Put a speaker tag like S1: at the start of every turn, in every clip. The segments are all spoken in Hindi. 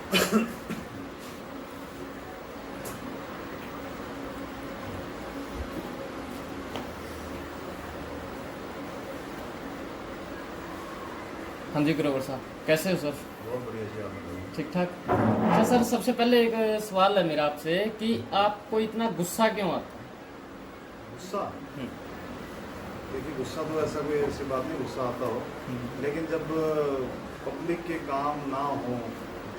S1: हाँ जी ग्रोवर साहब, कैसे हो सर?
S2: बहुत बढ़िया जी, आप बताइए।
S1: ठीक ठाक। अच्छा सर, सबसे पहले एक सवाल है मेरा आपसे कि आपको इतना गुस्सा क्यों आता
S2: गुस्सा?
S1: है?
S2: देखिए, गुस्सा तो ऐसा कोई ऐसी बात नहीं गुस्सा आता हो,
S1: हम्म,
S2: लेकिन जब पब्लिक के काम ना हो,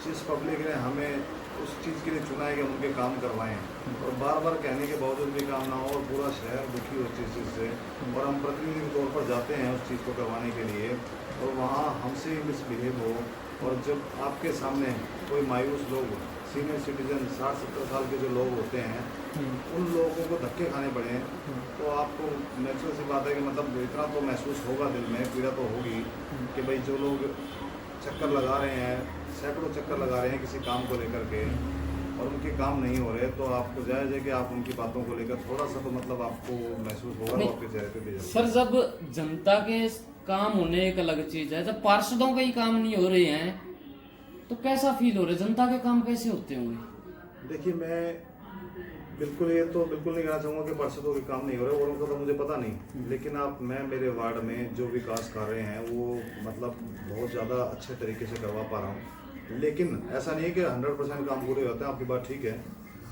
S2: जिस पब्लिक ने हमें उस चीज़ के लिए चुना है कि हम उनके काम करवाएं, और बार बार कहने के बावजूद भी काम ना हो और पूरा शहर दुखी हो उस चीज़ से, और हम प्रतिनिधि के तौर पर जाते हैं उस चीज़ को करवाने के लिए, और वहाँ हमसे ही मिसबिहेव हो, और जब आपके सामने कोई मायूस लोग, सीनियर सिटीजन 60-70 साल के जो लोग होते हैं, उन लोगों को धक्के खाने पड़े हैं, तो आपको नेचुरल सी बात है कि मतलब इतना तो महसूस होगा, दिल में पीड़ा तो होगी कि भाई जो लोग चक्कर लगा रहे हैं, सैकड़ों चक्कर लगा रहे हैं किसी काम को लेकर के, और उनके काम नहीं हो रहे, तो आपको जायज़ है कि आप उनकी बातों को लेकर थोड़ा सा तो मतलब आपको महसूस होगा,
S1: नहीं,
S2: वो आपके चेहरे पे भी जरूर।
S1: सर जब जनता के काम होने एक अलग चीज है, जब पार्षदों के ही काम नहीं हो रहे हैं तो कैसा फील हो रहा है? जनता के काम कैसे होते होंगे?
S2: देखिए, मैं बिल्कुल ये तो बिल्कुल नहीं कहना चाहूँगा कि पार्षदों के काम नहीं हो रहे, और उनका तो मुझे पता नहीं, लेकिन मैं मेरे वार्ड में जो विकास कार्य हैं वो मतलब बहुत ज़्यादा अच्छे तरीके से करवा पा रहा हूँ, लेकिन ऐसा नहीं है कि 100% काम पूरे होते हैं। आपकी बात ठीक है।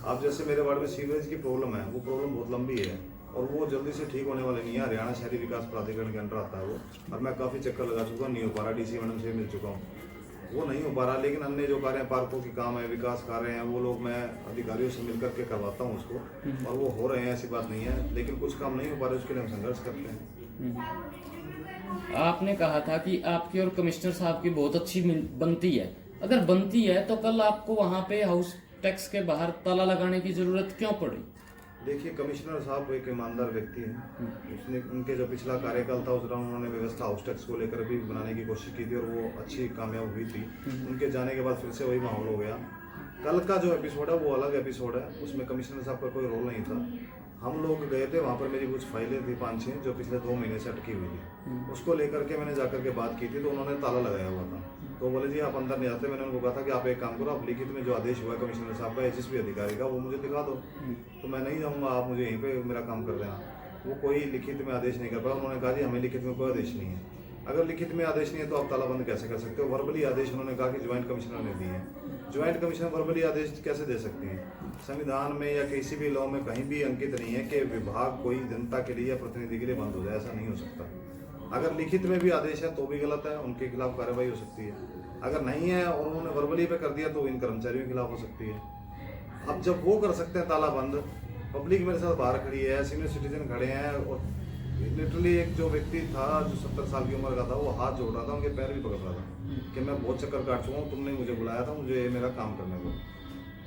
S2: आप जैसे मेरे वार्ड में सीवरेज की प्रॉब्लम है, वो प्रॉब्लम बहुत लंबी है और वो जल्दी से ठीक होने वाले नहीं है। हरियाणा शहरी विकास प्राधिकरण के अंडर आता है वो, और मैं काफ़ी चक्कर लगा चुका हूँ, नहीं हो पा रहा। डीसी मैडम से मिल चुका हूँ, वो नहीं हो पा रहा। लेकिन अन्य जो कार्य हैं, पार्कों के काम है, विकास कार्य हैं, वो लोग मैं अधिकारियों से मिल करके करवाता हूँ उसको, और वो हो रहे हैं, ऐसी बात नहीं है। लेकिन कुछ काम नहीं हो पा रहे, उसके लिए हम संघर्ष करते हैं।
S1: आपने कहा था कि आपकी और कमिश्नर साहब की बहुत अच्छी बनती है। अगर बनती है तो कल आपको वहां पे हाउस टैक्स के बाहर ताला लगाने की जरूरत क्यों पड़ी?
S2: देखिए, कमिश्नर साहब एक ईमानदार व्यक्ति हैं। उसने उनके जो पिछला कार्यकाल था उस दौरान उन्होंने व्यवस्था हाउस टैक्स को लेकर भी बनाने की कोशिश की थी, और वो अच्छी कामयाब हुई थी। उनके जाने के बाद फिर से वही माहौल हो गया। कल का जो एपिसोड है वो अलग एपिसोड है, उसमें कमिश्नर साहब का कोई रोल नहीं था। हम लोग गए थे वहाँ पर, मेरी कुछ फाइलें थी 5-6 जो पिछले 2 महीने से अटकी हुई थी, उसको लेकर के मैंने जाकर के बात की थी, तो उन्होंने ताला लगाया हुआ था। तो बोले जी आप अंदर नहीं आते। मैंने उनको कहा था कि आप एक काम करो, आप लिखित में जो आदेश हुआ है कमिश्नर साहब का, जिस भी अधिकारी का, वो मुझे दिखा दो, तो मैं नहीं जाऊँगा, आप मुझे यहीं पे मेरा काम कर देना। वो कोई लिखित में आदेश नहीं कर पाया। उन्होंने कहा जी हमें लिखित में कोई आदेश नहीं है। अगर लिखित में आदेश नहीं है तो आप तालाबंद कैसे कर सकते हो? वर्बली आदेश उन्होंने कहा कि ज्वाइंट कमिश्नर ने दिए हैं। ज्वाइंट कमिश्नर वर्बली आदेश कैसे दे सकती हैं? संविधान में या किसी भी लॉ में कहीं भी अंकित नहीं है कि विभाग कोई जनता के लिए या प्रतिनिधि के लिए बंद हो जाए, ऐसा नहीं हो सकता। अगर लिखित में भी आदेश है तो भी गलत है, उनके खिलाफ कार्रवाई हो सकती है। अगर नहीं है और उन्होंने वर्बली पे कर दिया तो इन कर्मचारियों के खिलाफ हो सकती है। अब जब वो कर सकते हैं ताला बंद, पब्लिक मेरे साथ बाहर खड़ी है, सीनियर सिटीजन खड़े हैं, और लिटरली एक जो व्यक्ति था जो 70 साल की उम्र का था, वो हाथ जोड़ रहा था, उनके पैर भी पकड़ रहा था कि मैं बहुत चक्कर काट चुका हूँ, तुमने मुझे बुलाया था, मुझे मेरा काम करने को।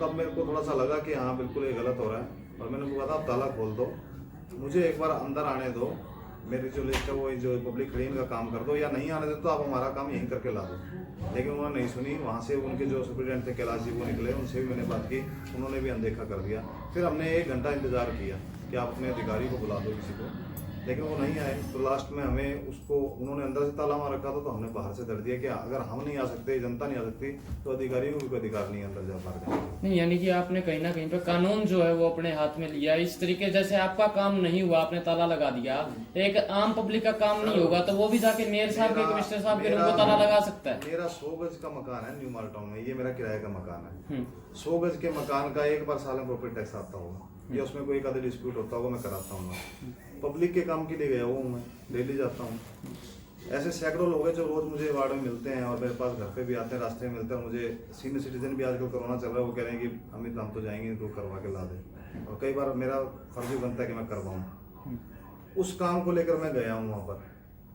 S2: तब मेरे को थोड़ा सा लगा कि हाँ बिल्कुल ये गलत हो रहा है, और मैंने उनको कहा था आप ताला खोल दो, मुझे एक बार अंदर आने दो, मेरी जो लिस्ट है वो जो पब्लिक खड़ी इनका काम कर दो, या नहीं आने देते तो आप हमारा काम यहीं करके ला दो। लेकिन उन्होंने नहीं सुनी। वहाँ से उनके जो सुप्रिटेंडेंट थे कैलाश जी, वो निकले, उनसे भी मैंने बात की, उन्होंने भी अनदेखा कर दिया। फिर हमने 1 घंटा इंतजार किया कि आप अपने अधिकारी को बुला दो किसी को, लेकिन वो नहीं आए। तो लास्ट में हमें उसको, उन्होंने अंदर से ताला मार रखा था, तो हमने बाहर से दर दिया कि अगर हम नहीं आ सकते, जनता नहीं आ सकती, तो अधिकारियों को भी कोई अधिकार नहीं है अंदर जा पा रहे।
S1: नहीं, यानी कि आपने कहीं ना कहीं पे कानून जो है वो अपने हाथ में लिया। इस तरीके जैसे आपका काम नहीं हुआ, आपने ताला लगा दिया, एक आम पब्लिक का काम नहीं होगा तो वो भी जाके मेयर साहब के, कमिश्नर साहब के रूम को ताला लगा सकता है।
S2: मेरा 100 गज का मकान है न्यू माल टाउन में, ये मेरा किराए का मकान है। 100 गज के मकान का एक बार साल में प्रॉपर्टी टैक्स आता होगा, या उसमें कोई एक डिस्प्यूट होता होगा, मैं कराता हूँ। पब्लिक के काम के लिए गया हूँ, मैं डेली जाता हूँ। ऐसे सैकड़ों लोग हैं जो रोज मुझे वार्ड में मिलते हैं, और मेरे पास घर पे भी आते हैं, रास्ते में मिलते हैं। मुझे सीनियर सिटीजन भी आजकल कोरोना चल रहा है, वो कह रहे हैं कि अमित हम तो जाएंगे तो करवा के ला दे, और कई बार मेरा फर्ज भी बनता है कि मैं करवाऊँ। उस काम को लेकर मैं गया हूँ वहाँ पर,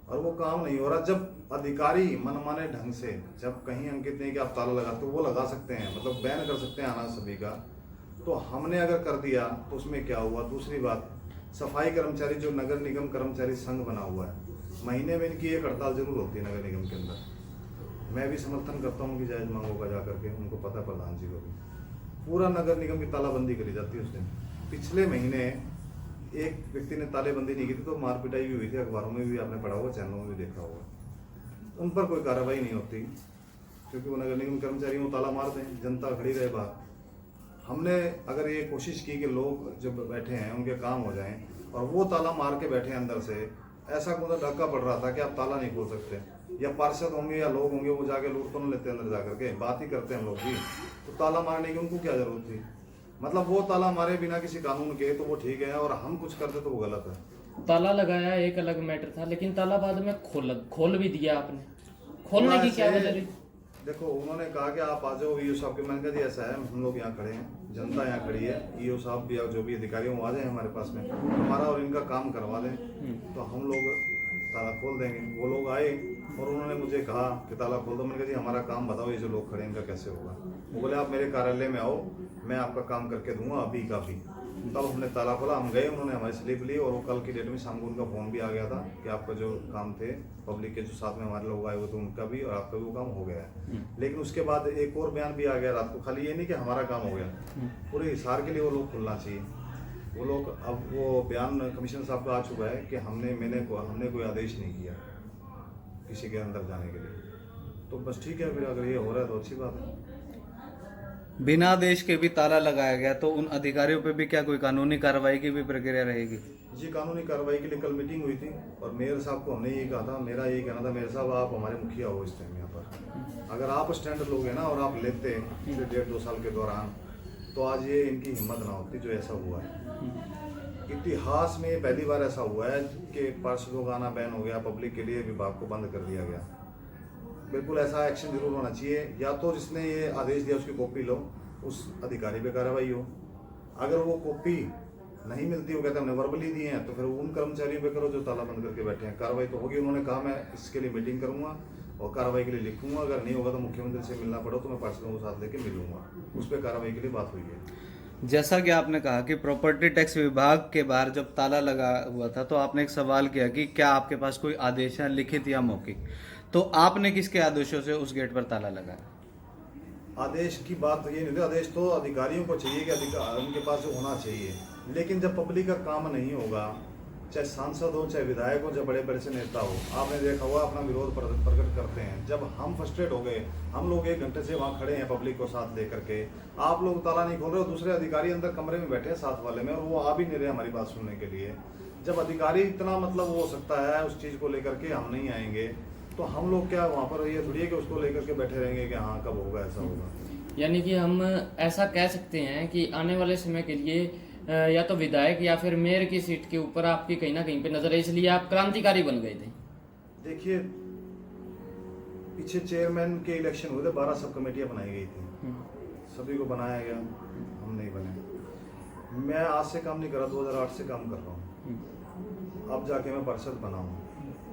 S2: और वो काम नहीं हो रहा। जब अधिकारी मनमाने ढंग से, जब कहीं अंकित नहीं कि आप ताला लगाते, वो लगा सकते हैं, मतलब बैन कर सकते हैं आना सभी का, तो हमने अगर कर दिया तो उसमें क्या हुआ? दूसरी बात, सफाई कर्मचारी जो नगर निगम कर्मचारी संघ बना हुआ है, महीने में इनकी एक हड़ताल जरूर होती है नगर निगम के अंदर। मैं भी समर्थन करता हूँ कि जायज मांगों का जाकर के, उनको पता है प्रधान जी को भी, पूरा नगर निगम की तालाबंदी करी जाती है उस दिन। पिछले महीने एक व्यक्ति ने तालेबंदी नहीं की थी तो मार पिटाई भी हुई थी, अखबारों में भी आपने पढ़ा होगा, चैनलों में भी देखा होगा। उन पर कोई कार्रवाई नहीं होती। क्योंकि वो नगर निगम कर्मचारी वो ताला मार दें, जनता खड़ी रहे बाहर। हमने अगर ये कोशिश की कि लोग जब बैठे हैं उनके काम हो जाएं और वो ताला मार के बैठे हैं अंदर से, ऐसा मुझे धक्का पड़ रहा था कि आप ताला नहीं खोल सकते, या पार्षद होंगे या लोग होंगे वो जाके लूट तो नहीं लेते अंदर जाकर के, बात ही करते हैं हम लोग भी, तो ताला मारने की उनको क्या जरूरत थी? मतलब वो ताला मारे बिना किसी कानून के तो वो ठीक है, और हम कुछ करते तो वो गलत है।
S1: ताला लगाया एक अलग मैटर था, लेकिन ताला बाद में खोल भी दिया आपने, खोलने की क्या वजह रही?
S2: देखो, उन्होंने कहा कि आप आ जाओ ईओ साहब के, मैंने कहा जी ऐसा है, हम लोग यहाँ खड़े हैं, जनता यहाँ खड़ी है, ईओ साहब भी जो भी अधिकारी वो आ जाए हमारे पास में, हमारा और इनका काम करवा दें तो हम लोग ताला खोल देंगे। वो लोग आए और उन्होंने मुझे कहा कि ताला खोल दो। मैंने कहा जी हमारा काम बताओ, ये जो लोग खड़े हैं इनका कैसे होगा? वो बोले आप मेरे कार्यालय में आओ, मैं आपका काम करके दूंगा अभी का भी। तब हमने ताला खोला, हम गए, उन्होंने हमारी स्लिप ली, और वो कल की डेट में शाम को उनका फ़ोन भी आ गया था कि आपका जो काम थे पब्लिक के जो साथ में हमारे लोग आए हुए थे उनका भी और आपका भी वो काम हो गया है। लेकिन उसके बाद एक और बयान भी आ गया रात को, खाली ये नहीं कि हमारा काम हो गया, पूरे हिसार के लिए वो लोग खुलना चाहिए। वो लोग, अब वो बयान कमिश्नर साहब का आ चुका है कि हमने कोई आदेश नहीं किया किसी के अंदर जाने के लिए। तो बस ठीक है, फिर अगर ये हो रहा है तो अच्छी बात है।
S3: बिना आदेश के भी ताला लगाया गया तो उन अधिकारियों पे भी क्या कोई कानूनी कार्रवाई की भी प्रक्रिया रहेगी?
S2: जी, कानूनी कार्रवाई के लिए कल मीटिंग हुई थी और मेयर साहब को हमने यही कहा था, मेरा यही कहना था, मेयर साहब आप हमारे मुखिया हो इस टाइम यहाँ पर, अगर आप स्टैंड लोगे ना और आप लेते पिछले 1.5-2 साल के दौरान, तो आज ये इनकी हिम्मत ना होती जो ऐसा हुआ है। इतिहास में पहली बार ऐसा हुआ है कि पार्षदों का आना बैन हो गया, पब्लिक के लिए विभाग को बंद कर दिया गया। बिल्कुल ऐसा एक्शन जरूर होना चाहिए, या तो जिसने ये आदेश दिया उसकी कॉपी लो, उस अधिकारी पे कार्रवाई हो। अगर वो कॉपी नहीं मिलती, वो कहते हैं हमने वर्बली दिए हैं, तो फिर उन कर्मचारियों पे करो जो ताला बंद करके बैठे हैं। कार्रवाई तो होगी, उन्होंने कहा मैं इसके लिए मीटिंग करूंगा और कार्रवाई के लिए लिखूंगा, अगर नहीं होगा तो मुख्यमंत्री से मिलना पड़ो तो मैं पार्षदों को साथ लेके मिलूंगा। उस पर कार्रवाई के लिए बात हुई है।
S3: जैसा कि आपने कहा कि प्रॉपर्टी टैक्स विभाग के बाहर जब ताला लगा हुआ था तो आपने एक सवाल किया कि क्या आपके पास कोई आदेश है लिखित या मौखिक, तो आपने किसके आदेशों से उस गेट पर ताला लगाया?
S2: आदेश की बात ये नहीं थी, आदेश तो अधिकारियों को चाहिए कि उनके पास जो होना चाहिए, लेकिन जब पब्लिक का काम नहीं होगा, चाहे सांसद हो चाहे विधायक हो चाहे बड़े बड़े से नेता हो, आपने देखा हुआ अपना विरोध प्रकट करते हैं। जब हम फ्रस्ट्रेट हो गए, हम लोग 1 घंटे से वहाँ खड़े हैं पब्लिक को साथ लेकर के, आप लोग ताला नहीं खोल रहे हो, दूसरे अधिकारी अंदर कमरे में बैठे हैं साथ वाले में, और वो आ भी नहीं रहे हमारी बात सुनने के लिए। जब अधिकारी इतना मतलब हो सकता है उस चीज़ को लेकर के हम नहीं आएंगे, तो हम लोग क्या वहाँ पर ये थोड़ी है कि उसको लेकर के बैठे रहेंगे कि हाँ कब होगा ऐसा होगा।
S1: यानी कि हम ऐसा कह सकते हैं कि आने वाले समय के लिए या तो विधायक या फिर मेयर की सीट के ऊपर आपकी कहीं ना कहीं पे नजर है, इसलिए आप क्रांतिकारी बन गए थे।
S2: देखिए, पीछे चेयरमैन के इलेक्शन हुए थे, 12 सब कमेटियाँ बनाई गई थी, सभी को बनाया गया, हम नहीं बने। मैं आज से काम नहीं कर रहा, 2008 से काम कर रहा हूँ, अब जाके मैं पार्षद बना हूँ।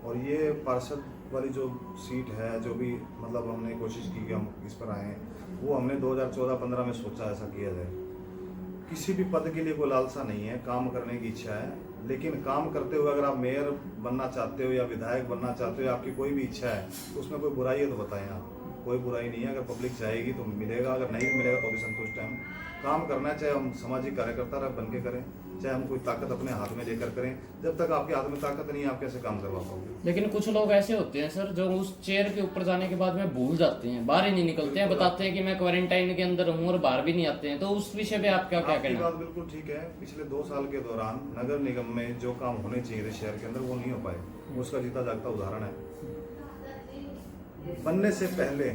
S2: और ये पार्षद वाली जो सीट है, जो भी मतलब हमने कोशिश की कि हम इस पर आए, वो हमने 2014-15 में सोचा ऐसा किया जाए। किसी भी पद के लिए कोई लालसा नहीं है, काम करने की इच्छा है, लेकिन काम करते हुए अगर आप मेयर बनना चाहते हो या विधायक बनना चाहते हो, आपकी कोई भी इच्छा है तो उसमें कोई बुराई है तो बताएं आप, कोई बुराई नहीं है। अगर पब्लिक चाहेगी तो मिलेगा, अगर नहीं भी मिलेगा तो भी संतुष्ट है। हम काम करना है, चाहे हम सामाजिक कार्यकर्ता बन के करें, चाहे हम कोई ताकत अपने हाथ में लेकर करें। जब तक आपके हाथ में ताकत नहीं है, आप कैसे काम करवा पाओगे?
S1: लेकिन कुछ लोग ऐसे होते हैं सर, जो उस चेयर के ऊपर जाने के बाद में भूल जाते हैं, बाहर ही नहीं निकलते हैं, बताते हैं कि मैं क्वारंटाइन के अंदर हूँ और बाहर भी नहीं आते हैं। तो उस विषय पे आप क्या कहना?
S2: बात बिल्कुल ठीक है। पिछले 2 साल के दौरान नगर निगम में जो काम होने चाहिए थे शहर के अंदर, वो नहीं हो पाए। उसका जीता जागता उदाहरण है, बनने से पहले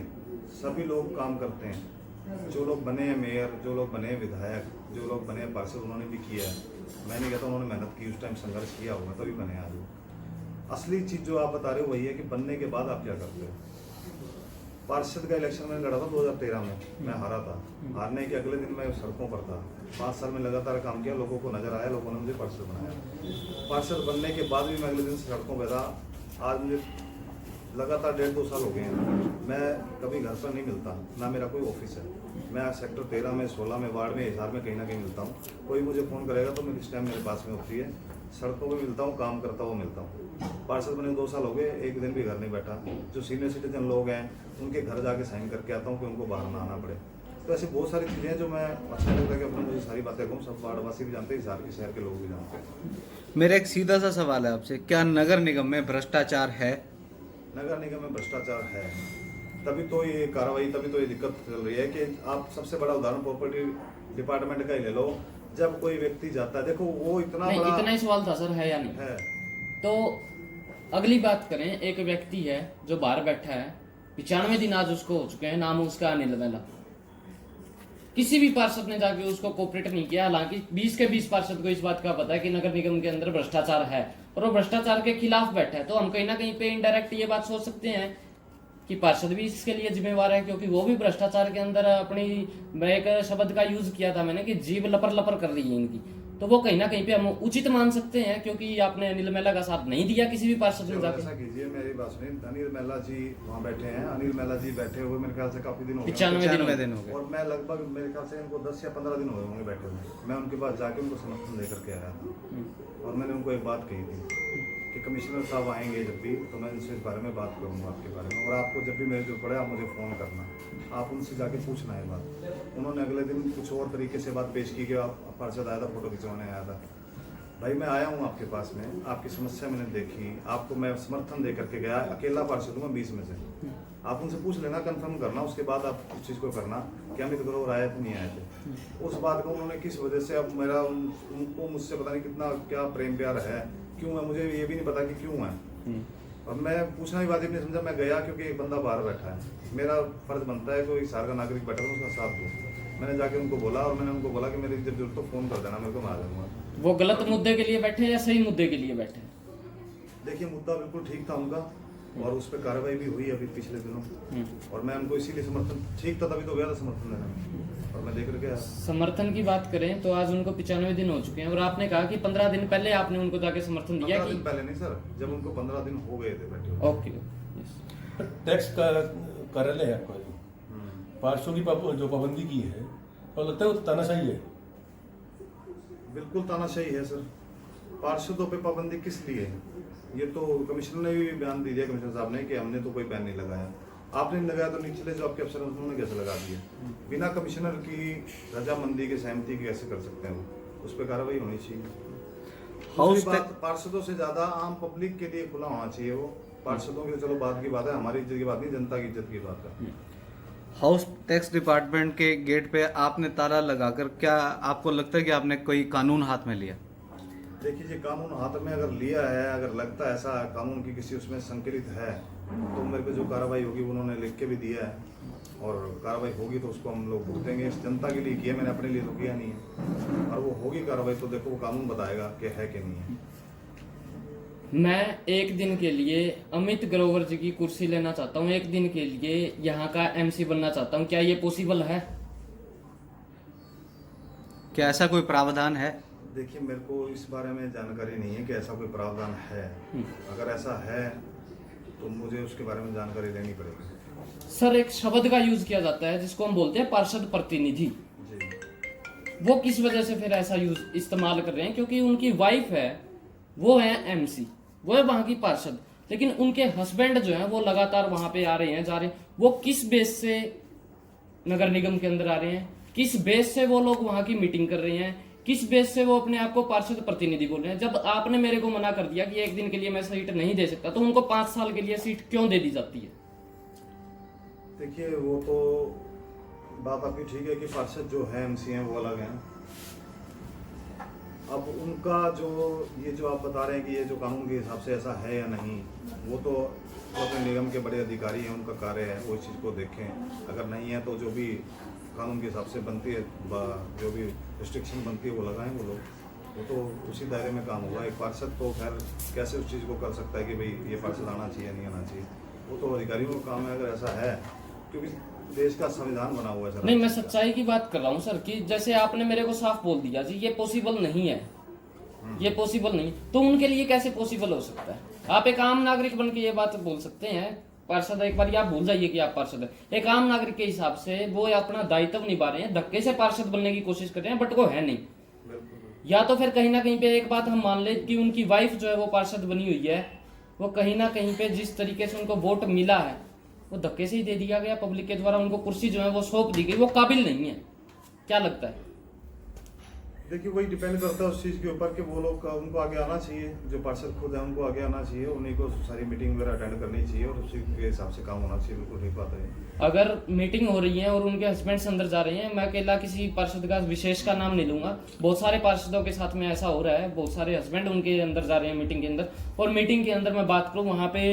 S2: सभी लोग काम करते हैं। जो लोग बने हैं मेयर, जो लोग बने हैं विधायक, जो लोग बने हैं पार्षद, उन्होंने भी किया है। मैं नहीं कहता उन्होंने मेहनत की, उस टाइम संघर्ष किया होगा तभी बने आज। असली चीज़ जो आप बता रहे हो वही है कि बनने के बाद आप क्या करते हो। पार्षद का इलेक्शन मैंने लड़ा था 2013 में, मैं हारा था। हारने के अगले दिन मैं सड़कों पर था। 5 साल में लगातार काम किया, लोगों को नजर आया, लोगों ने मुझे पार्षद बनाया। पार्षद बनने के बाद भी मैं अगले दिन सड़कों पर था। आज मुझे लगातार 1.5-2 साल हो गए हैं, मैं कभी घर पर नहीं मिलता, ना मेरा कोई ऑफिस है। मैं सेक्टर 13 में, 16 में, वार्ड में, हिसार में कहीं ना कहीं मिलता हूँ। कोई मुझे फ़ोन करेगा तो मैं इस टाइम मेरे पास में होती है। सड़कों पे मिलता हूँ, काम करता हुआ मिलता हूँ। पार्षद बने 2 साल हो गए, एक दिन भी घर नहीं बैठा। जो सीनियर सिटीजन लोग हैं उनके घर जाके साइन करके आता हूँ कि उनको बाहर ना आना पड़े। तो ऐसी बहुत सारी चीज़ें हैं जो मैं अच्छा लगता है कि अपने मुझे सारी बातें कहूँ। सब वार्डवासी भी जानते हैं, हिसार के शहर के लोग भी जानते हैं।
S3: मेरा एक सीधा सा सवाल है आपसे, क्या नगर निगम में भ्रष्टाचार है?
S2: नगर निगम में भ्रष्टाचार है, तभी तो ये कार्रवाई, तभी तो ये दिक्कत चल रही है कि आप सबसे बड़ा उदाहरण प्रॉपर्टी डिपार्टमेंट का ही ले लो। जब कोई व्यक्ति जाता है, देखो वो इतना
S1: नहीं,
S2: बड़ा
S1: इतना ही सवाल था सर, है या नहीं
S2: है।
S1: तो अगली बात करें, एक व्यक्ति है जो बाहर बैठा है, 95 दिन आज उसको हो चुके हैं, नाम उसका अनिल मेला। किसी भी पार्षद ने जाके उसको कोऑपरेट नहीं किया। हालांकि 20 के 20 पार्षद को इस बात का पता है कि नगर निगम के अंदर भ्रष्टाचार है और वो भ्रष्टाचार के खिलाफ बैठा है। तो हम कहीं ना कहीं पे इनडायरेक्ट ये बात सोच सकते हैं कि पार्षद भी इसके लिए जिम्मेवार है, क्योंकि वो भी भ्रष्टाचार के अंदर अपनी, मैं एक शब्द का यूज किया था मैंने कि जीभ लपर लपर कर रही है इनकी। तो वो कहीं ना कहीं पे हम उचित मान सकते हैं, क्योंकि आपने अनिल मेला का साथ नहीं दिया किसी भी पार्षद ने जाके।
S2: ऐसा कीजिए, मेरी बात सुनिए, अनिल मेला जी वहाँ बैठे हैं, अनिल मेला जी बैठे हुए मेरे ख्याल से काफी दिन हो गए,
S3: 95 दिन हो गए।
S2: और मैं लगभग मेरे ख्याल से इनको 10 या 15 दिन हो गए होंगे बैठे हुए। मैं उनके पास जाके उनको समर्थन लेकर के आया था और मैंने उनको एक बात कही थी कि कमिश्नर साहब आएंगे जब भी, तो मैं इनसे इस बारे में बात करूंगा आपके बारे में, और आपको जब भी मेरे जरूरत पड़े आप मुझे फ़ोन करना, आप उनसे जाके पूछना है बात। उन्होंने अगले दिन कुछ और तरीके से बात पेश की कि आप पार्षद आया था, फोटो खिंचवाने आया था। भाई मैं आया हूँ आपके पास में, आपकी समस्या मैंने देखी, आपको मैं समर्थन दे करके गया, अकेला पार्षद हूँ मैं 20 में से। आप उनसे पूछ लेना, कंफर्म करना, उसके बाद आप उस चीज़ को करना कि अमित ग्रोवर आए थे नहीं आए थे। उस बात को उन्होंने किस वजह से, अब मेरा उनको मुझसे पता नहीं कितना क्या प्रेम प्यार है, क्यों है मुझे ये भी नहीं पता कि क्यों है। और मैं पूछना भी वाजिब नहीं समझा, मैं गया क्योंकि एक बंदा बाहर बैठा है, मेरा फर्ज बनता है कोई शहर का नागरिक बैठा है उसका साथ दूँ। मैंने जाके उनको बोला और मैंने उनको बोला कि मेरी जब जरूरत तो फ़ोन कर देना, मेरे को मैं आ जाऊँगा।
S1: वो गलत मुद्दे के लिए बैठे या सही मुद्दे के लिए बैठे?
S2: देखिए मुद्दा बिल्कुल ठीक था उनका और उस पर कार्रवाई भी हुई अभी पिछले दिनों, और मैं उनको इसीलिए समर्थन, ठीक था तभी तो गया था समर्थन देना, और मैं देख करके आया।
S1: समर्थन की बात करें तो आज उनको 95 दिन हो चुके हैं और आपने कहा कि 15 दिन पहले आपने उनको जाके समर्थन दिया।
S2: 15 दिन पहले नहीं सर, जब उनको 15 दिन हो गए थे बैठे।
S1: ओके,
S4: टैक्स का कार्यालय है आपका जो पार्षदों की जो पाबंदी की है, तो लगता है वो तानाशाही है।
S2: बिल्कुल तानाशाही है सर। पार्षदों पे पाबंदी किस लिए है? ये तो कमिश्नर ने भी बयान दे दिया, कमिश्नर साहब ने, कि हमने तो कोई बैन नहीं लगाया। आपने नहीं लगाया तो निचले जो आपके अफसर उन्होंने कैसे लगा दिया? बिना कमिश्नर की रजामंदी की, सहमति की कैसे कर सकते हैं वो? उस पर कार्रवाई होनी चाहिए। दूसरी बात, पार्षदों से ज्यादा आम पब्लिक के लिए खुला होना चाहिए वो। पार्षदों की तो चलो बात की बात है, हमारी इज्जत की बात नहीं, जनता की इज्जत की बात है।
S3: हाउस टैक्स डिपार्टमेंट के गेट पे आपने ताला लगाकर, क्या आपको लगता है कि आपने कोई कानून हाथ में लिया?
S2: देखिए जी, कानून हाथ में अगर लिया है, अगर लगता है ऐसा कानून की किसी उसमें संकलित है, तो मेरे पे जो कार्रवाई होगी उन्होंने लिख के भी दिया है, और कार्रवाई होगी तो उसको हम लोग भुगतेंगे। इस जनता के लिए किया, मैंने अपने लिए तो किया नहीं है, और वो होगी कार्रवाई तो देखो वो कानून बताएगा कि है कि नहीं है।
S1: मैं एक दिन के लिए अमित ग्रोवर जी की कुर्सी लेना चाहता हूँ, एक दिन के लिए यहाँ का एमसी बनना चाहता हूँ, क्या ये पॉसिबल है?
S3: क्या ऐसा कोई प्रावधान है?
S2: देखिए मेरे को इस बारे में जानकारी नहीं है कि ऐसा कोई प्रावधान है। अगर ऐसा है तो मुझे उसके बारे में जानकारी लेनी पड़ेगी।
S1: सर, एक शब्द का यूज किया जाता है जिसको हम बोलते हैं पार्षद प्रतिनिधि।
S2: जी।
S1: वो किस वजह से फिर ऐसा यूज इस्तेमाल कर रहे हैं? क्योंकि उनकी वाइफ है, वो है एमसी, वो है वहां की पार्षद, लेकिन उनके हस्बैंड जो है वो लगातार वहां पे आ रहे हैं, जा रहे हैं। वो किस बेस से नगर निगम के अंदर आ रहे हैं? किस बेस से वो लोग वहां की मीटिंग कर रहे हैं? किस बेस से वो अपने आप को पार्षद प्रतिनिधि बोल रहे हैं? जब आपने मेरे को मना कर दिया कि एक दिन के लिए मैं सीट नहीं दे सकता, तो उनको 5 साल के लिए सीट क्यों दे दी जाती है?
S2: देखिए वो तो बात आपकी ठीक है कि पार्षद जो है एमसी हैं वो अलग हैं। अब उनका जो ये जो आप बता रहे हैं कि ये जो कानून के हिसाब से ऐसा है या नहीं, वो तो अपने निगम के बड़े अधिकारी हैं, उनका कार्य है वो इस चीज़ को देखें। अगर नहीं है तो जो भी कानून के हिसाब से बनती है, जो भी रिस्ट्रिक्शन बनती है वो लगाएं वो लोग, वो तो उसी दायरे में काम होगा। एक पार्षद तो खैर कैसे उस चीज़ को कर सकता है कि भाई ये पार्षद आना चाहिए नहीं आना चाहिए, वो तो अधिकारियों का काम है अगर ऐसा है, क्योंकि देश का संविधान बना हुआ है सर।
S1: नहीं, मैं सच्चाई की बात कर रहा हूँ सर, कि जैसे आपने मेरे को साफ बोल दिया जी ये पॉसिबल नहीं है, ये पॉसिबल नहीं, तो उनके लिए कैसे पॉसिबल हो सकता है? आप एक आम नागरिक बन के ये बात बोल सकते हैं? पार्षद, एक बार आप भूल जाइए कि आप पार्षद हैं। एक आम नागरिक के हिसाब से वो अपना दायित्व निभा रहे हैं, धक्के से पार्षद बनने की कोशिश कर रहे हैं, बट वो है नहीं। या तो फिर कहीं ना कहीं पे एक बात हम मान ले कि उनकी वाइफ जो है वो पार्षद बनी हुई है, वो कहीं ना कहीं पे जिस तरीके से उनको वोट मिला है वो धक्के से ही दे दिया गया पब्लिक के द्वारा, उनको कुर्सी जो है वो सौंप दी गई, वो काबिल नहीं है। क्या लगता है?
S2: देखिए वही डिपेंड करता है उस चीज़ के ऊपर कि वो लोग उनको आगे आना चाहिए, जो पार्षद खुद है उनको आगे आना चाहिए, उन्हीं को सारी मीटिंग वगैरह अटेंड करनी चाहिए और उसी के हिसाब से काम होना चाहिए। बिल्कुल ठीक बात है।
S1: अगर मीटिंग हो रही है और उनके हस्बैंड्स अंदर जा रहे हैं, मैं अकेला किसी पार्षद का विशेष का नाम नहीं लूंगा, बहुत सारे पार्षदों के साथ में ऐसा हो रहा है, बहुत सारे हस्बैंड उनके अंदर जा रहे हैं मीटिंग के अंदर। और मीटिंग के अंदर मैं बात करूं, वहाँ पे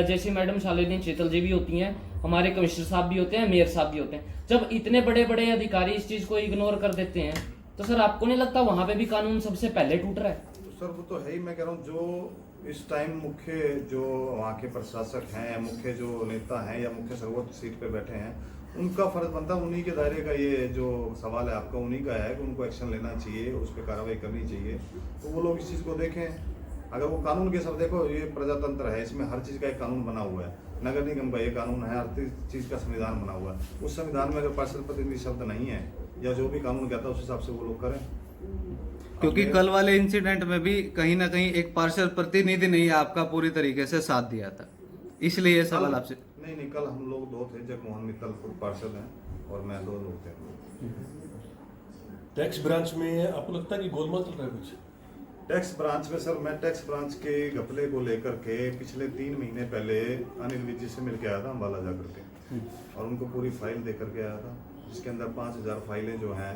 S1: जैसे मैडम शालिनी चेतल जी भी होती हैं, हमारे कमिश्नर साहब भी होते हैं, मेयर साहब भी होते हैं। जब इतने बड़े बड़े अधिकारी इस चीज को इग्नोर कर देते हैं, तो सर आपको नहीं लगता वहां पे भी कानून सबसे पहले टूट रहा है?
S2: तो सर वो तो है ही, मैं कह रहा हूँ जो इस टाइम मुख्य जो वहाँ के प्रशासक हैं, मुख्य जो नेता हैं या मुख्य सर्वोच्च सीट पे बैठे हैं, उनका फर्ज बनता है, उन्हीं के दायरे का ये जो सवाल है आपका, उन्हीं का है कि उनको एक्शन लेना चाहिए, उस पर कार्रवाई करनी चाहिए। तो वो लोग इस चीज़ को देखें। अगर वो कानून के सब, देखो ये प्रजातंत्र है, इसमें हर चीज़ का एक कानून बना हुआ है, नगर निगम का ये कानून है, हर चीज़ का संविधान बना हुआ है। उस संविधान में अगर पार्षद प्रतिनिधि शब्द नहीं है या जो भी कानून कहता है उस हिसाब से वो लोग करें।
S3: क्योंकि कल वाले इंसिडेंट में भी कहीं ना कहीं एक पार्षद प्रतिनिधि ने ही आपका पूरी तरीके से साथ दिया था, इसलिए ये सवाल आपसे।
S2: नहीं, कल हम लोग दो थे, जगमोहन मित्तल खुद पार्षद हैं और मैं, दो लोग थे।
S4: टैक्स ब्रांच में आपको लगता है कि गोलमाल चल रहा है कुछ?
S2: टैक्स ब्रांच में सर, मैं टैक्स ब्रांच के घपले को लेकर के पिछले 3 महीने पहले अनिल विज जी से मिल के आया था अम्बाला जा करके, और उनको पूरी फाइल दे करके आया था, जिसके अंदर 5000 फाइलें जो हैं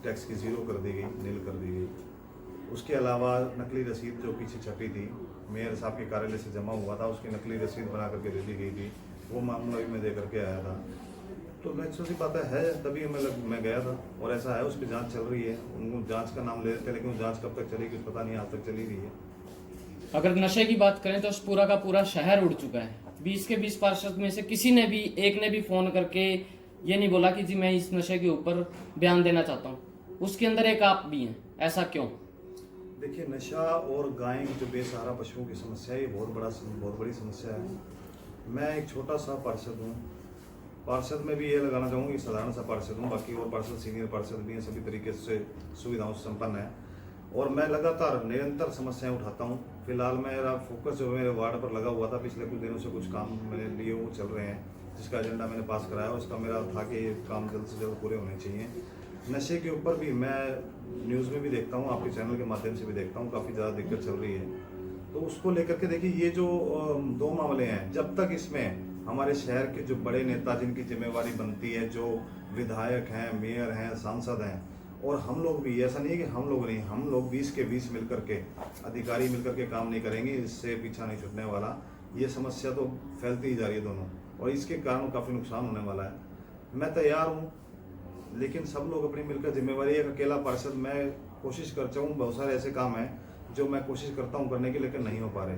S2: टैक्स की जीरो कर दी गई, नील कर दी गई। उसके अलावा नकली रसीद जो पीछे छपी थी, मेयर साहब के कार्यालय से जमा हुआ था, उसकी नकली रसीद बना करके दे दी गई थी, वो मामला भी मैं दे करके आया था। तो नेचुरल सी बात है, तभी मैं गया था और ऐसा है, उसकी जांच चल रही है। उनको जांच का नाम ले देते हैं, लेकिन जांच कब तक चलेगी पता नहीं, आज तक चली रही है।
S1: अगर नशे की बात करें तो पूरा का पूरा शहर उड़ चुका है। 20 के 20 पार्षद में से किसी ने भी एक ने भी फोन करके ये नहीं बोला कि जी मैं इस नशे के ऊपर बयान देना चाहता हूँ। उसके अंदर एक आप भी हैं, ऐसा क्यों?
S2: देखिए, नशा और गाय जो बेसहारा पशुओं की समस्या है, ये बहुत बड़ी समस्या है। मैं एक छोटा सा पार्षद हूँ, पार्षद में भी ये लगाना चाहूँगी, साधारण सा पार्षद हूँ, बाकी और पार्षद सीनियर पार्षद भी हैं, सभी तरीके से सुविधाओं से संपन्न है, और मैं लगातार निरंतर समस्याएं उठाता हूँ। फिलहाल मेरा फोकस जो मेरे वार्ड पर लगा हुआ था, पिछले कुछ दिनों से कुछ काम मैंने लिए वो चल रहे हैं, जिसका एजेंडा मैंने पास कराया, उसका मेरा था कि ये काम जल्द से जल्द पूरे होने चाहिए। नशे के ऊपर भी मैं न्यूज़ में भी देखता हूँ, आपके चैनल के माध्यम से भी देखता हूँ, काफ़ी ज़्यादा दिक्कत चल रही है। तो उसको लेकर के देखिए, ये जो 2 मामले हैं, जब तक इसमें हमारे शहर के जो बड़े नेता जिनकी जिम्मेवारी बनती है, जो विधायक हैं, मेयर हैं, सांसद हैं, और हम लोग भी, ऐसा नहीं है कि हम लोग नहीं, हम लोग 20 के 20 मिलकर के, अधिकारी मिलकर के काम नहीं करेंगे, इससे पीछा नहीं छूटने वाला। ये समस्या तो फैलती ही जा रही है दोनों, और इसके कारण काफ़ी नुकसान होने वाला है। मैं तैयार हूँ, लेकिन सब लोग अपनी मिलकर जिम्मेवारी, एक अकेला पार्षद मैं कोशिश करता हूँ, बहुत सारे ऐसे काम हैं जो मैं कोशिश करता हूँ करने की, लेकिन नहीं हो पा रहे।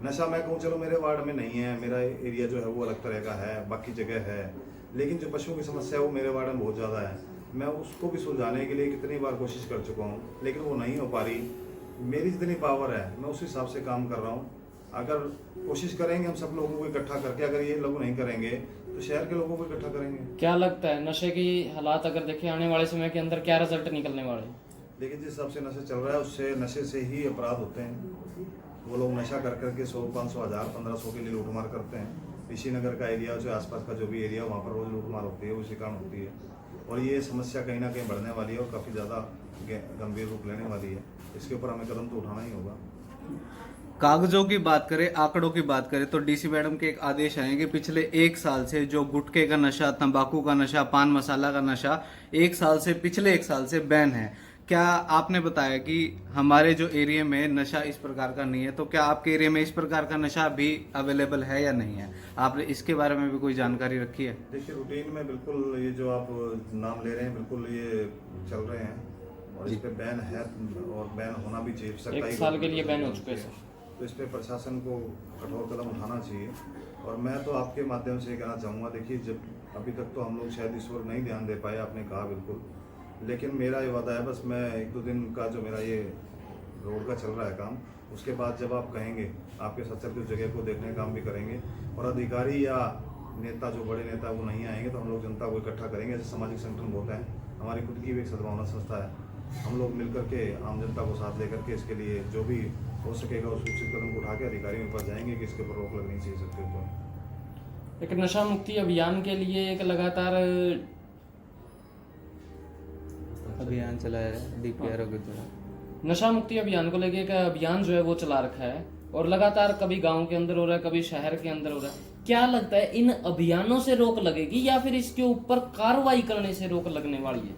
S2: नशा मैं कहूँ चलो मेरे वार्ड में नहीं है, मेरा एरिया जो है वो अलग तरह का है, बाकी जगह है, लेकिन जो पशुओं की समस्या है वो मेरे वार्ड में बहुत ज़्यादा है। मैं उसको भी सुलझाने के लिए कितनी बार कोशिश कर चुका हूँ, लेकिन वो नहीं हो पा रही। मेरी जितनी पावर है मैं उस हिसाब से काम कर रहा हूँ। अगर कोशिश करेंगे हम सब लोगों को इकट्ठा करके, अगर ये लोग नहीं करेंगे तो शहर के लोगों को इकट्ठा करेंगे।
S1: क्या लगता है नशे की हालात अगर देखें आने वाले समय के अंदर क्या रिजल्ट निकलने वाले हैं?
S2: देखिए, जिस हिसाब से नशा चल रहा है, उससे नशे से ही अपराध होते हैं। वो लोग नशा कर करके 100, 500, 1000, 1500 के लिए लूटमार करते हैं। ऋषि नगर का एरिया, जो आसपास का जो भी एरिया, वहाँ पर रोज लूटमार होती है, उसी कारण होती है। और ये समस्या कहीं ना कहीं बढ़ने वाली है और काफ़ी ज़्यादा गंभीर रूप लेने वाली है। इसके ऊपर हमें कदम तो उठाना ही होगा।
S3: कागजों की बात करें, आंकड़ों की बात करें, तो डीसी मैडम के एक आदेश आए कि पिछले 1 साल से जो गुटखे का नशा, तंबाकू का नशा, पान मसाला का नशा पिछले 1 साल से बैन है। क्या आपने बताया कि हमारे जो एरिया में नशा इस प्रकार का नहीं है, तो क्या आपके एरिया में इस प्रकार का नशा भी अवेलेबल है या नहीं है? आपने इसके बारे में भी कोई जानकारी रखी है?
S2: देखिए, रूटीन में बिल्कुल ये जो आप नाम ले रहे हैं, बिल्कुल ये चल रहे हैं और इस पे बैन है और बैन होना भी चाहिए।
S1: 1 साल के लिए बैन हो चुके हैं,
S2: तो इस पे प्रशासन को कठोर कदम उठाना चाहिए। और मैं तो आपके माध्यम से कहना चाहूँगा, देखिए, जब अभी तक तो हम लोग शायद इस ओर नहीं ध्यान दे पाए, आपने कहा बिल्कुल, लेकिन मेरा ये वादा है, बस मैं 1-2 दिन का जो मेरा ये रोड का चल रहा है काम, उसके बाद जब आप कहेंगे, आपके साथ चल के उस जगह को देखने का काम भी करेंगे, और अधिकारी या नेता, जो बड़े नेता वो नहीं आएंगे, तो हम लोग जनता को इकट्ठा करेंगे। ऐसे सामाजिक संगठन बहुत हैं, हमारी खुद की भी एक सद्भावना संस्था है, हम लोग मिलकर के आम जनता को साथ लेकर के इसके लिए जो भी हो सकेगा उस उचित कदम उठा के अधिकारियों के पास जाएंगे कि इसके ऊपर रोक लगनी चाहिए सबके ऊपर।
S1: एक नशा मुक्ति अभियान के लिए एक लगातार
S3: अभियान चलाया है DPRO के द्वारा।
S1: नशा मुक्ति अभियान को लेके एक अभियान जो है वो चला रखा है और लगातार कभी गांव के अंदर हो रहा है, कभी शहर के अंदर हो रहा है। क्या लगता है इन अभियानों से रोक लगेगी या फिर इसके ऊपर कार्रवाई करने से रोक लगने वाली है?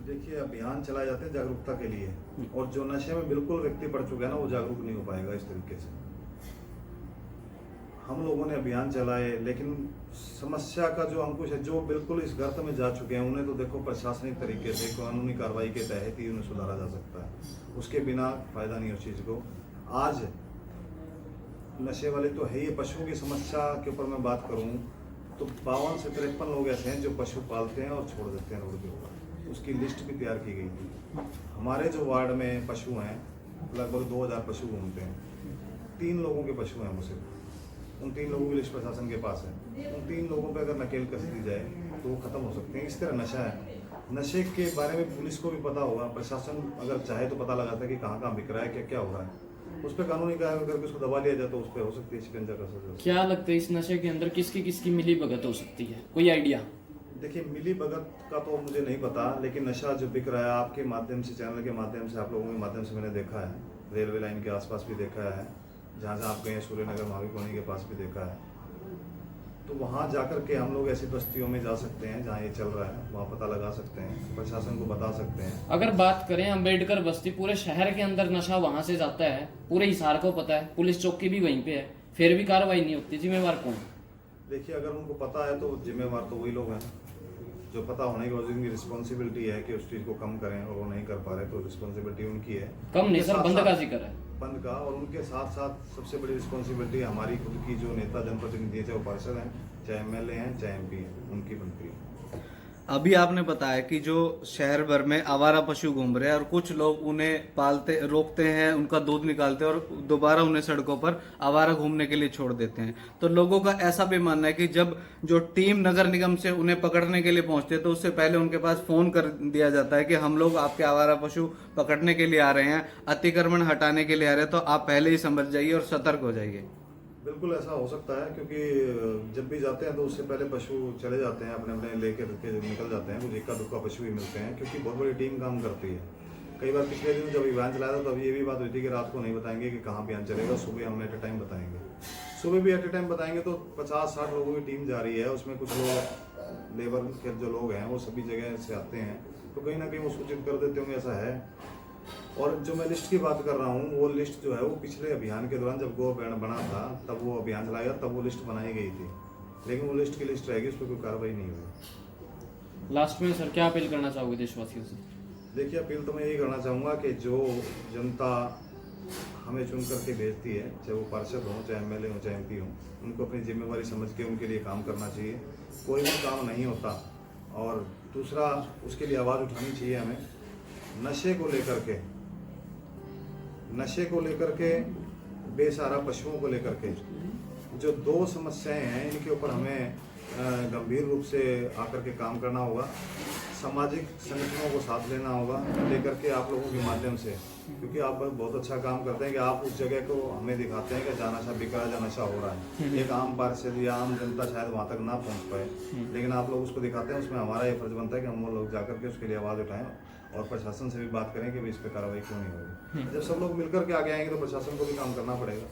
S2: देखिए, अभियान चलाए जाते हैं जागरूकता के लिए, और जो नशे में बिल्कुल व्यक्ति पड़ चुका है ना, वो जागरूक नहीं हो पाएगा इस तरीके से। हम लोगों ने अभियान चलाए, लेकिन समस्या का जो अंकुश है, जो बिल्कुल इस गर्त में जा चुके हैं, उन्हें तो देखो प्रशासनिक तरीके से कानूनी कार्रवाई के तहत ही उन्हें सुधारा जा सकता है। उसके बिना फायदा नहीं उस चीज़ को। आज नशे वाले तो है ही। पशुओं की समस्या के ऊपर मैं बात करूं तो 52 से 53 लोग ऐसे हैं जो पशु पालते हैं और छोड़ देते हैं रोड के ऊपर। उसकी लिस्ट भी तैयार की गई थी। हमारे जो वार्ड में पशु हैं, लगभग 2000 पशु घूमते हैं। 3 लोगों के पशु हैं वो सिर्फ। उन 3 लोगों की लिस्ट प्रशासन के पास है। उन 3 लोगों पर अगर नकेल कस दी जाए तो वो खत्म हो सकते हैं। इस तरह नशा है। नशे के बारे में पुलिस को भी पता होगा। प्रशासन अगर चाहे तो पता लगाता है कि कहाँ कहाँ बिक रहा है, क्या क्या हो रहा है। उस पर कानूनी कार्रवाई करके उसको दबा लिया जाए तो उस पर हो सकती है शिकंजा का सजा।
S1: क्या लगता है इस नशे के अंदर किसकी किसकी मिली भगत हो सकती है? कोई आइडिया?
S2: देखिए, मिली भगत का तो मुझे नहीं पता, लेकिन नशा जो बिक रहा है आपके माध्यम से, चैनल के माध्यम से, आप लोगों के माध्यम से मैंने देखा है। रेलवे लाइन के आसपास भी देखा है, जहाँ जहाँ आप गए सूर्यनगर महावीर कॉलोनी के पास भी देखा है। तो वहाँ जाकर के हम लोग ऐसी बस्तियों में जा सकते हैं जहाँ ये चल रहा है, वहाँ पता लगा सकते हैं, प्रशासन को बता सकते हैं।
S1: अगर बात करें अम्बेडकर बस्ती, पूरे शहर के अंदर नशा वहां से जाता है, पूरे हिसार को पता है, पुलिस चौकी भी वहीं पे है, फिर भी कार्रवाई नहीं होती। जिम्मेवार कौन?
S2: देखिए, अगर उनको पता है तो जिम्मेवार तो वही लोग हैं। जो पता होने के बाद उनकी रिस्पॉन्सिबिलिटी है कि उस चीज़ को कम करें, और वो नहीं कर पा रहे तो रिस्पॉन्सिबिलिटी उनकी है।
S1: कम नहीं सर, बंद का जिक्र है।
S2: बंद का, और उनके साथ साथ सबसे बड़ी रिस्पॉन्सिबिलिटी हमारी खुद की जो नेता जनप्रतिनिधि है, चाहे वो पार्षद हैं, चाहे MLA हैं, चाहे MP हैं, उनकी बनती है।
S3: अभी आपने बताया कि जो शहर भर में आवारा पशु घूम रहे हैं और कुछ लोग उन्हें पालते, रोकते हैं, उनका दूध निकालते हैं और दोबारा उन्हें सड़कों पर आवारा घूमने के लिए छोड़ देते हैं। तो लोगों का ऐसा भी मानना है कि जब जो टीम नगर निगम से उन्हें पकड़ने के लिए पहुंचते हैं तो उससे पहले उनके पास फोन कर दिया जाता है कि हम लोग आपके आवारा पशु पकड़ने के लिए आ रहे हैं, अतिक्रमण हटाने के लिए आ रहे हैं, तो आप पहले ही समझ जाइए और सतर्क हो जाइए।
S2: बिल्कुल ऐसा हो सकता है, क्योंकि जब भी जाते हैं तो उससे पहले पशु चले जाते हैं, अपने अपने लेके निकल जाते हैं। कुछ इक्का दुक्का पशु भी मिलते हैं, क्योंकि बहुत बड़ी टीम काम करती है। कई बार पिछले दिन जब अभियान चलाया था तब ये भी बात हुई थी कि रात को नहीं बताएंगे कि कहाँ अभियान चलेगा, सुबह हम एट ए टाइम बताएंगे। सुबह भी एट ए टाइम बताएंगे तो 50-60 लोगों की टीम जा रही है। उसमें कुछ लोग लेबर के जो लोग हैं वो सभी जगह से आते हैं, तो कहीं ना कहीं वो सूचित कर देते होंगे, ऐसा है। और जो मैं लिस्ट की बात कर रहा हूँ, वो लिस्ट जो है वो पिछले अभियान के दौरान जब गो बैन बना था तब वो अभियान चलाया, तब वो लिस्ट बनाई गई थी। लेकिन वो लिस्ट की लिस्ट रहेगी, उस पर कोई कार्रवाई नहीं हुई।
S1: लास्ट में सर क्या अपील करना चाहोगे देशवासियों से?
S2: देखिए, अपील तो मैं यही करना चाहूँगा कि जो जनता हमें चुन करके भेजती है, चाहे वो पार्षद हो, चाहे MLA हो, चाहे MP हो, उनको अपनी जिम्मेवारी समझ के उनके लिए काम करना चाहिए। कोई भी काम नहीं होता। और दूसरा, उसके लिए आवाज़ उठानी चाहिए हमें। नशे को लेकर के बेसहारा पशुओं को लेकर के जो 2 समस्याएं हैं, इनके ऊपर हमें गंभीर रूप से आकर के काम करना होगा। सामाजिक संगठनों को साथ लेना होगा लेकर के आप लोगों के माध्यम से, क्योंकि आप बहुत अच्छा काम करते हैं कि आप उस जगह को हमें दिखाते हैं कि जहाँ नशा बिक रहा है, जहाँ नशा हो रहा है। एक आम पार्षद या आम जनता शायद वहाँ तक ना पहुँच पाए, लेकिन आप लोग उसको दिखाते हैं। उसमें हमारा ये फर्ज बनता है कि हम वो लोग जाकर के उसके लिए आवाज़ उठाएं और प्रशासन से भी बात करें कि भाई इस पर कार्रवाई क्यों नहीं होगी। जब सब लोग मिलकर के आगे आएंगे तो प्रशासन को भी काम करना पड़ेगा।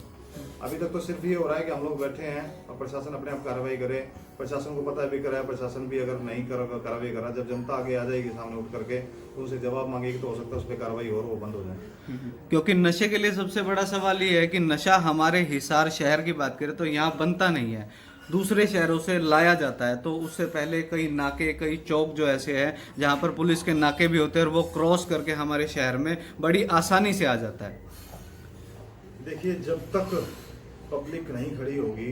S2: अभी तक तो सिर्फ ये हो रहा है कि हम लोग बैठे हैं और प्रशासन अपने आप कार्रवाई करे। प्रशासन को पता है भी कराया, प्रशासन भी अगर नहीं कार्रवाई करा, जब जनता आगे आ जाएगी सामने उठ करके तो उनसे जवाब मांगेगी तो हो सकता है उस पर कार्रवाई हो और वो बंद हो जाए।
S3: क्योंकि नशे के लिए सबसे बड़ा सवाल ये है कि नशा हमारे हिसार शहर की बात करें तो यहाँ बनता नहीं है, दूसरे शहरों से लाया जाता है। तो उससे पहले कई नाके, कई चौक जो ऐसे हैं जहाँ पर पुलिस के नाके भी होते हैं और वो क्रॉस करके हमारे शहर में बड़ी आसानी से आ जाता है।
S2: देखिए, जब तक पब्लिक नहीं खड़ी होगी,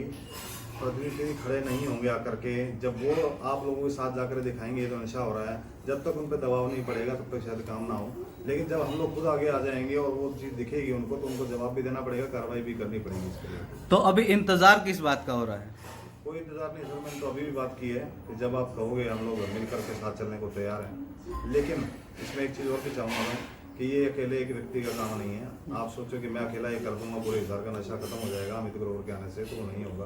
S2: प्रतिनिधि खड़े नहीं होंगे आकर के, जब वो आप लोगों के साथ जाकर दिखाएंगे ये तो नशा हो रहा है, जब तक उन पर दबाव नहीं पड़ेगा तब तक शायद काम ना हो। लेकिन जब हम लोग खुद आगे आ जाएंगे और वो चीज़ दिखेगी उनको, तो उनको जवाब भी देना पड़ेगा, कार्रवाई भी करनी पड़ेगी इसके लिए।
S3: तो अभी इंतजार किस बात का हो रहा है?
S2: कोई इंतजार नहीं सर, मैंने तो अभी भी बात की है कि जब आप कहोगे हम लोग मिलकर के साथ चलने को तैयार हैं। लेकिन इसमें एक चीज़ और भी चाहूँगा मैं कि ये अकेले एक व्यक्ति का काम नहीं है। आप सोचो कि मैं अकेला ये कर दूंगा पूरे हिसार का नशा खत्म हो जाएगा अमित ग्रोवर के आने से, तो वो नहीं होगा।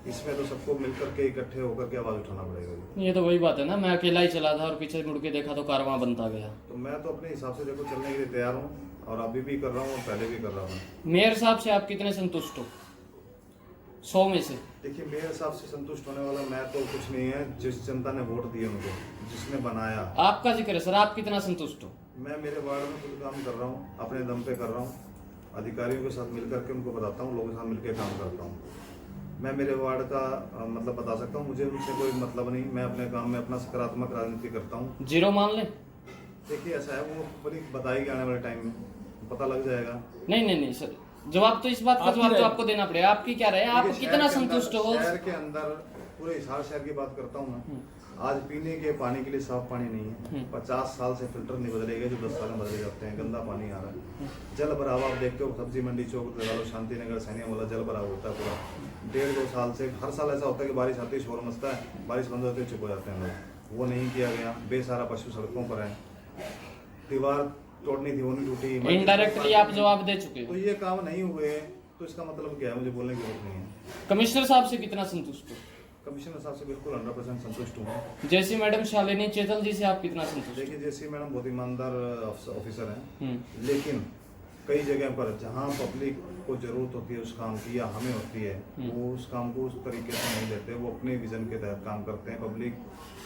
S2: इसमें तो सबको मिलकर के इकट्ठे होकर के आवाज उठाना पड़ेगा।
S1: ये तो वही बात है ना, मैं अकेला ही चला था और पीछे मुड़ के देखा तो कारवां बनता गया।
S2: तो मैं तो अपने हिसाब से देखो चलने के लिए तैयार हूँ, और अभी भी कर रहा हूँ और पहले भी कर रहा हूँ।
S1: मेयर साहब से आप कितने संतुष्ट हो 100 में से?
S2: देखिए, मेरे हिसाब से संतुष्ट होने वाला मैं तो कुछ नहीं है, जिस जनता ने वोट दिए उनको, जिसने बनाया।
S1: आपका जिक्र है सर, आप कितना संतुष्ट हो?
S2: मैं मेरे वार्ड में खुद काम कर रहा हूँ, अपने दम पे कर रहा हूँ, अधिकारियों के साथ मिलकर के उनको बताता हूँ, लोगों के साथ मिलकर काम करता हूँ। मैं मेरे वार्ड का मतलब बता सकता हूँ, मुझे उनसे कोई मतलब नहीं, मैं अपने काम में अपना सकारात्मक राजनीति करता हूँ।
S1: 0 मान लें?
S2: देखिए ऐसा है, वो बड़ी बताएगी आने वाले टाइम में, पता लग जाएगा।
S1: नहीं सर, जवाब तो इस बात का जवाब तो आपको देना पड़ेगा। आपकी क्या रहे, आप
S2: देखिए,
S1: कितना
S2: शहर के
S1: संतुष्ट
S2: अंदर-
S1: हो?
S2: शहर के अंदर पूरे हिसार शहर की बात करता हूँ मैं, आज पीने के पानी के लिए साफ पानी नहीं है। 50 साल से फिल्टर नहीं बदले गए, जो 10 साल में बदले जाते हैं, गंदा पानी आ रहा है। जल भराव आप देखते हो, सब्जी मंडी चौक लगा लो, शांति नगर, सैनिया वाला जल भराव होता है पूरा। 1.5-2 साल से हर साल ऐसा होता है कि बारिश आती है, शोर मचता है, बारिश बंद होती है, चुप हो जाते हैं लोग। वो नहीं किया गया, बेसहारा पशु सड़कों पर है, दीवार तोड़नी थी वो नहीं टूटी।
S1: इनडायरेक्टली आप जवाब दे चुके
S2: तो
S1: हो।
S2: ये काम नहीं हुए, तो इसका मतलब क्या है, मुझे बोलने की जरूरत नहीं है।
S1: कमिश्नर साहब से कितना संतुष्ट हो?
S2: कमिश्नर साहब से बिल्कुल 100% संतुष्ट हूँ।
S1: जैसी मैडम शालिनी चेतल जी से आप कितना संतुष्ट हो?
S2: देखिए, जैसे मैडम बहुत ईमानदार ऑफिसर हैं,
S1: हम्म।
S2: लेकिन कई जगह पर जहाँ पब्लिक को जरूरत होती है उस काम की, या हमें होती है, वो उस काम को उस तरीके से नहीं लेते। वो अपने विजन के तहत काम करते हैं। पब्लिक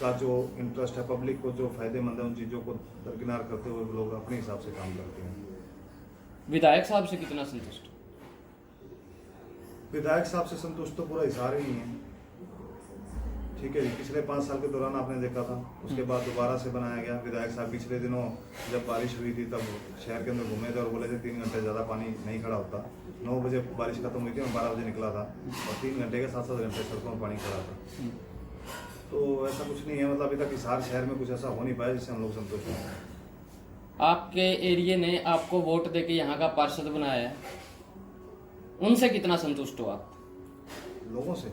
S2: का जो इंटरेस्ट है, पब्लिक को जो फायदेमंद है, उन चीज़ों को दरकिनार करते हुए लोग अपने हिसाब से काम करते हैं।
S1: विधायक साहब से कितना संतुष्ट हो?
S2: विधायक साहब से संतुष्ट तो पूरा हिसार ही नहीं है। ठीक है जी, पिछले 5 साल के दौरान आपने देखा था, उसके बाद दोबारा से बनाया गया। विधायक साहब पिछले दिनों जब बारिश हुई थी तब शहर के अंदर घूमे थे और बोले थे 3 घंटे ज़्यादा पानी नहीं खड़ा होता। 9 बजे बारिश खत्म हुई थी, मैं 12 बजे निकला था और 3 घंटे के 7-7 घंटे सड़कों में पानी खड़ा था। तो ऐसा कुछ नहीं है, मतलब अभी तक हिसार शहर में कुछ ऐसा हो नहीं पाया जिससे हम लोग संतुष्ट हैं।
S1: आपके एरिया ने आपको वोट देके यहाँ का पार्षद बनाया है, उनसे कितना संतुष्ट हो आप?
S2: लोगों से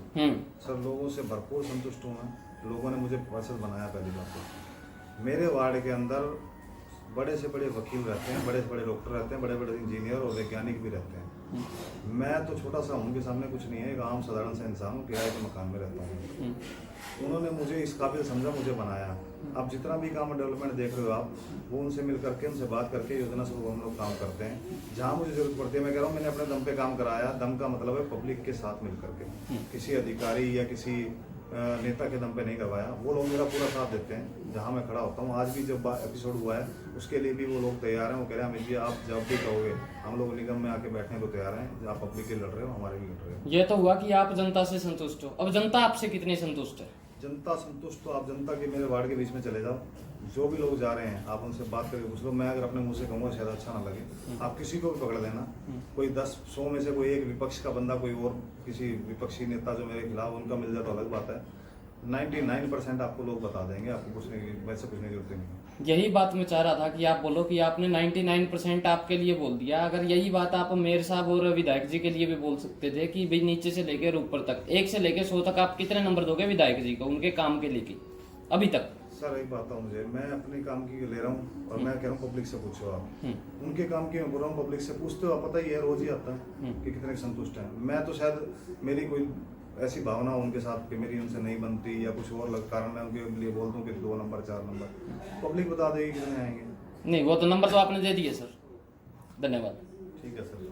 S2: सर, लोगों से भरपूर संतुष्ट हूँ मैं। लोगों ने मुझे पार्षद बनाया। पहली बात तो मेरे वार्ड के अंदर बड़े से बड़े वकील रहते हैं, बड़े से बड़े डॉक्टर रहते हैं, बड़े बड़े इंजीनियर और वैज्ञानिक भी रहते हैं। मैं तो छोटा सा हूँ, उनके सामने कुछ नहीं है, एक आम साधारण सा इंसान हूँ, किराए के मकान में रहता हूँ। उन्होंने मुझे इस काबिल समझा, मुझे बनाया। अब जितना भी काम डेवलपमेंट देख रहे हो आप, वो उनसे मिल करके, उनसे बात करके योजना से हम लोग काम करते हैं। जहाँ मुझे जरूरत पड़ती है, मैं कह रहा हूँ, मैंने अपने दम पे काम कराया। दम का मतलब है पब्लिक के साथ मिल करके, किसी अधिकारी या किसी नेता के दम पे नहीं करवाया। वो लोग मेरा पूरा साथ देते हैं जहाँ मैं खड़ा होता हूँ। आज भी जब एपिसोड हुआ है उसके लिए भी वो लोग तैयार हैं। वो कह रहे हैं अमित जी, आप जब भी कहोगे हम लोग निगम में आके बैठने को तैयार हैं। आप पब्लिक के लड़ रहे हो, हमारे भी लड़ रहे हो।
S1: ये तो हुआ कि आप जनता से संतुष्ट हो। अब जनता आपसे कितनी संतुष्ट है?
S2: जनता संतुष्ट तो आप जनता के मेरे वार्ड के बीच में चले जाओ, जो भी लोग जा रहे हैं आप उनसे बात करके पूछ लो। मैं अगर अपने मुंह से कहूँगा शायद अच्छा ना लगे, आप किसी को भी पकड़ लेना, कोई 10-100 में से कोई एक विपक्ष का बंदा, कोई और किसी विपक्षी नेता जो मेरे खिलाफ, उनका मिल जाए तो अलग बात है। 99% आपको लोग बता देंगे, आपको पूछने की वैसे पूछने की जरूरत नहीं।
S1: यही बात मैं चाह रहा था कि आप बोलो कि आपने 99% आपके लिए बोल दिया। अगर यही बात आप मेयर साहब और विधायक जी के लिए भी बोल सकते थे कि भाई नीचे से लेकर ऊपर तक, 1 से लेकर 100 तक आप कितने नंबर दोगे विधायक जी को उनके काम के लेके अभी तक?
S2: सर एक बात है, मुझे, मैं अपने काम की ले रहा हूँ और मैं कह रहा हूँ पब्लिक से पूछो आप। उनके काम की मैं बोल रहा हूँ, पब्लिक से पूछते हो, आप पता ही है, रोज ही आता है कि कितने संतुष्ट हैं। मैं तो शायद मेरी कोई ऐसी भावना हो उनके साथ कि मेरी उनसे नहीं बनती या कुछ और कारण मैं उनके लिए बोल दूं कि 2 नंबर 4 नंबर, पब्लिक बता देगी कितने आएंगे।
S1: नहीं, वो तो नंबर तो आपने दे दिए सर। धन्यवाद।
S2: ठीक है सर।